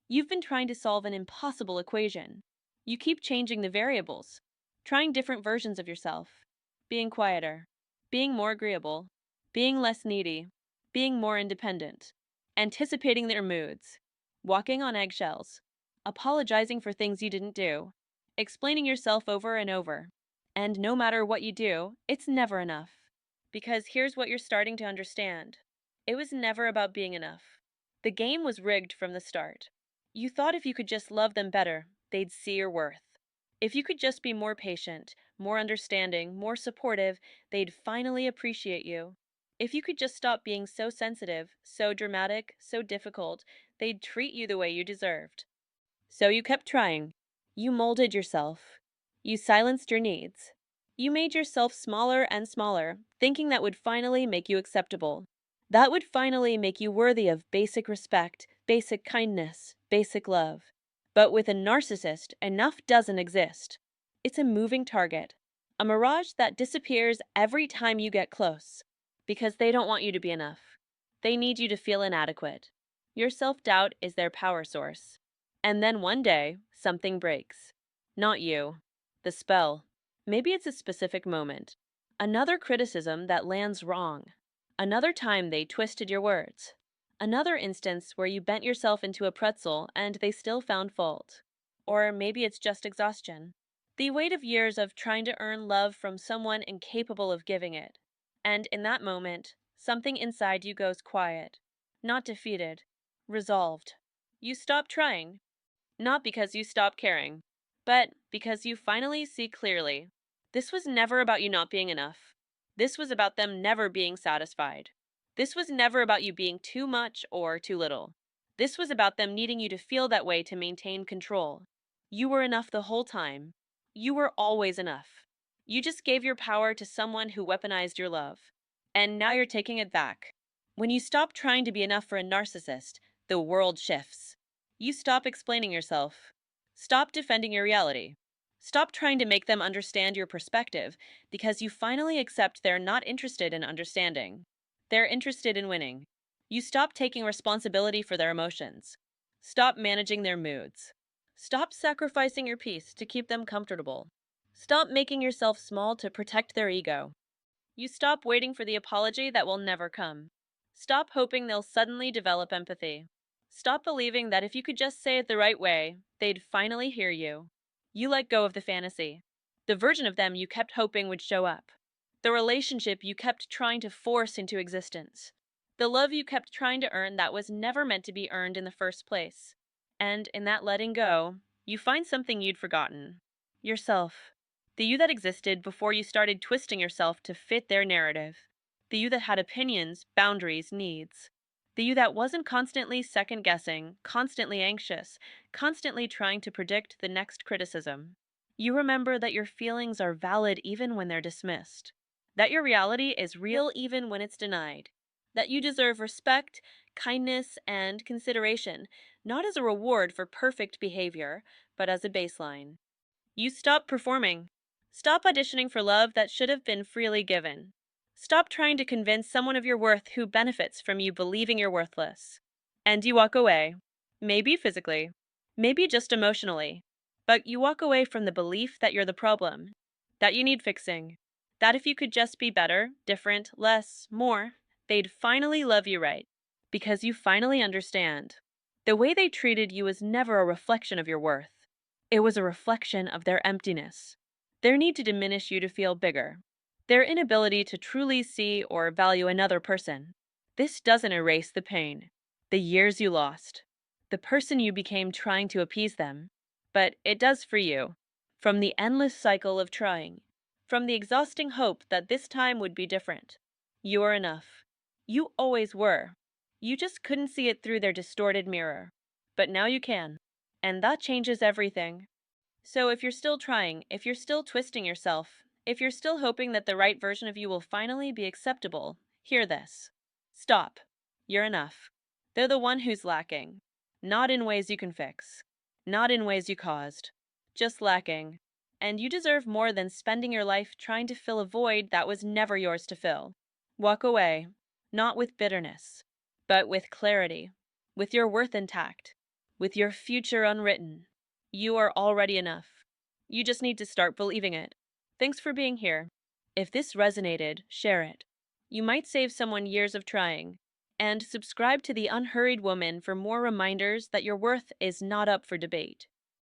You've been trying to solve an impossible equation. You keep changing the variables, trying different versions of yourself, being quieter, being more agreeable, being less needy, being more independent, anticipating their moods, walking on eggshells, apologizing for things you didn't do, explaining yourself over and over. And no matter what you do, it's never enough. Because here's what you're starting to understand: it was never about being enough. The game was rigged from the start. You thought if you could just love them better, they'd see your worth. If you could just be more patient, more understanding, more supportive, they'd finally appreciate you. If you could just stop being so sensitive, so dramatic, so difficult, they'd treat you the way you deserved. So you kept trying. You molded yourself. You silenced your needs. You made yourself smaller and smaller, thinking that would finally make you acceptable. That would finally make you worthy of basic respect, basic kindness, basic love. But with a narcissist, enough doesn't exist. It's a moving target, a mirage that disappears every time you get close. Because they don't want you to be enough. They need you to feel inadequate. Your self-doubt is their power source. And then one day, something breaks. Not you. The spell. Maybe it's a specific moment. Another criticism that lands wrong. Another time they twisted your words. Another instance where you bent yourself into a pretzel and they still found fault. Or maybe it's just exhaustion. The weight of years of trying to earn love from someone incapable of giving it. And in that moment, something inside you goes quiet. Not defeated. Resolved. You stop trying. Not because you stop caring, but because you finally see clearly. This was never about you not being enough. This was about them never being satisfied. This was never about you being too much or too little. This was about them needing you to feel that way to maintain control. You were enough the whole time. You were always enough. You just gave your power to someone who weaponized your love. And now you're taking it back. When you stop trying to be enough for a narcissist, the world shifts. You stop explaining yourself. Stop defending your reality. Stop trying to make them understand your perspective because you finally accept they're not interested in understanding. They're interested in winning. You stop taking responsibility for their emotions. Stop managing their moods. Stop sacrificing your peace to keep them comfortable. Stop making yourself small to protect their ego. You stop waiting for the apology that will never come. Stop hoping they'll suddenly develop empathy. Stop believing that if you could just say it the right way, they'd finally hear you. You let go of the fantasy, the version of them you kept hoping would show up, the relationship you kept trying to force into existence, the love you kept trying to earn that was never meant to be earned in the first place. And in that letting go, you find something you'd forgotten: yourself. The you that existed before you started twisting yourself to fit their narrative. The you that had opinions, boundaries, needs. The you that wasn't constantly second guessing, constantly anxious, constantly trying to predict the next criticism. You remember that your feelings are valid even when they're dismissed. That your reality is real even when it's denied. That you deserve respect, kindness, and consideration, not as a reward for perfect behavior, but as a baseline. You stop performing. Stop auditioning for love that should have been freely given. Stop trying to convince someone of your worth who benefits from you believing you're worthless. And you walk away. Maybe physically. Maybe just emotionally. But you walk away from the belief that you're the problem. That you need fixing. That if you could just be better, different, less, more, they'd finally love you right. Because you finally understand. The way they treated you was never a reflection of your worth. It was a reflection of their emptiness, their need to diminish you to feel bigger, their inability to truly see or value another person. This doesn't erase the pain, the years you lost, the person you became trying to appease them, but it does for you, from the endless cycle of trying, from the exhausting hope that this time would be different. You are enough. You always were. You just couldn't see it through their distorted mirror. But now you can. And that changes everything. So if you're still trying, if you're still twisting yourself, if you're still hoping that the right version of you will finally be acceptable, hear this. Stop. You're enough. They're the one who's lacking. Not in ways you can fix. Not in ways you caused. Just lacking. And you deserve more than spending your life trying to fill a void that was never yours to fill. Walk away. Not with bitterness, but with clarity. With your worth intact. with your future unwritten. You are already enough. You just need to start believing it. Thanks for being here. If this resonated, share it. You might save someone years of trying. And subscribe to The Unhurried Woman for more reminders that your worth is not up for debate.